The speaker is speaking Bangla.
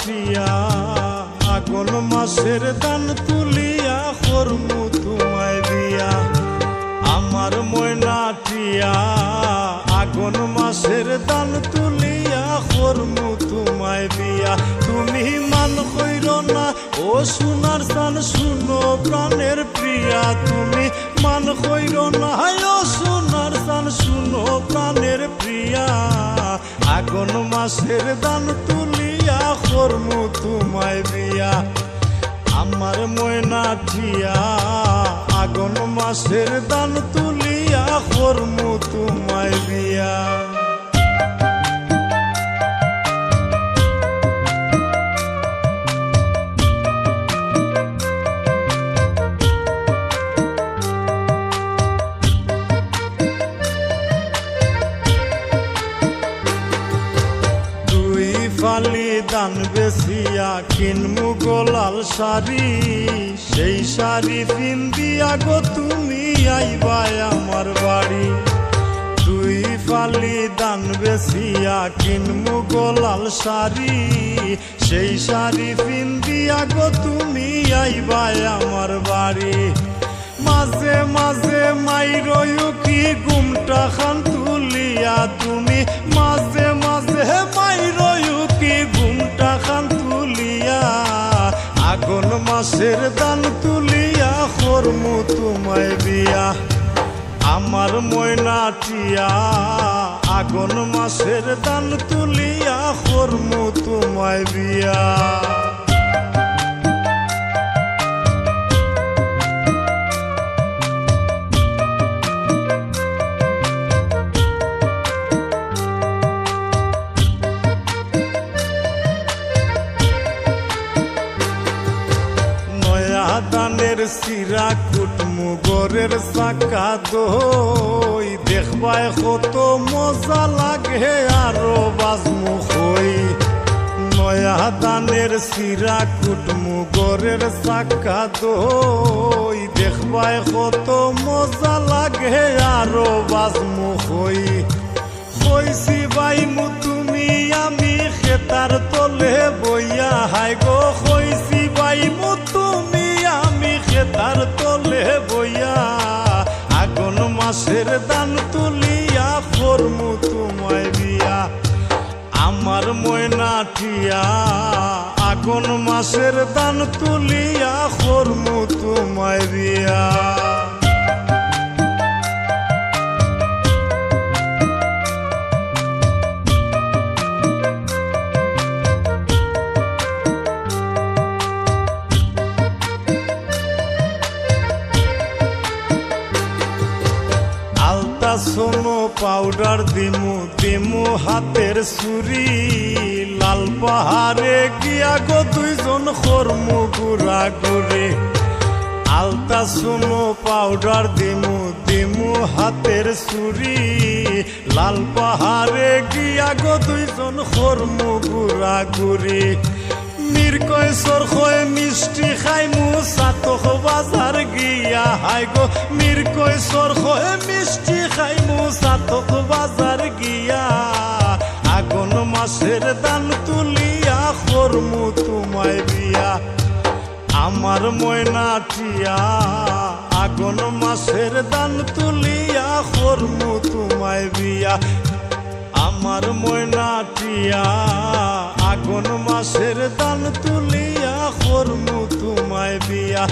টিয়া আগুন মাসের দান তুলিয়া করমু তোমায় বিয়া। আমার ময়না টিয়া আগুন মাসের দান তুলিয়া করমু তোমায় বিয়া। তুমি মান কইর না ও সোনার চান শুনো প্রাণের প্রিয়া। তুমি মান কইর না ও সোনার চান শুনো প্রাণের প্রিয়া। আগুন মাসের দান তুলিয়া করমু তোমায় বিয়া। আমার ময়না টিয়া আগুন মাসের দান তুলিয়া করমু তোমায় বিয়া। ফালি দান বেসিয়া কিনমু গোলাল শাড়ি। সেই শাড়ি পিন্দিয়া গো তুমি আইবাই আমার বাড়ি। দুই ফালি দান বেসিয়া কিনমু গোলাল শাড়ি। সেই শাড়ি পিন্দিয়া গো তুমি আইবাই আমার বাড়ি। মাঝে মাঝে মাইরয়ু কি ঘুমটা খান তুলিয়া। তুমি মাঝে মাঝে মাইরয়ু কি ঘুমটা খান তুলিয়া। আগুন মাসের দান তুলিয়া করমু তোমায় বিয়া। আমার ময়না টিয়া আগুন মাসের দান তুলিয়া করমু তোমায় বিয়া। দানের সিরা কুটমু গরের চাকা দই। দেখবায় কত মজা লাগে আরো বাজমু হই। নয়া দানের সিরা কুটমু গরের চাকা দই। দেখবায় কত মজা লাগে আরো বাজমু হই। কইছি বাইমু তুমি আমি খেতার তলে বইয়া। হাই গো কইছি বাইমু তুমি আমি খেতার তলে বইয়া। আগুন মাসের দান তুলিয়া করমু তোমায় বিয়া। আমার ময়না টিয়া আগুন মাসের দান তুলিয়া করমু তোমায় বিয়া। সোনো পাউডার দিমু দিমু হাতের চুরি। লাল পাহাড়ে গিয়া গো দুইজন করমু গুড়া গুড়ি। আলতা সোনো পাউডার দিমু দিমু হাতের চুরি। লাল পাহাড়ে গিয়া গো দুইজন করমু গুড়া গুড়ি। মিরকয় সরখয় মিষ্টি খাইমু সাতক বাজার গিয়া। হাই গো মিরকয় সরখয় মিষ্টি খাইমু সাতক বাজার গিয়া। আগুন মাসের দান তুলিয়া করমু তোমায় বিয়া। আমার ময়না টিয়া আগুন মাসের দান তুলিয়া করমু তোমায় বিয়া। আমার ময়না টিয়া আগুন মাসের দান তুলিয়া করমু তোমায় বিয়া।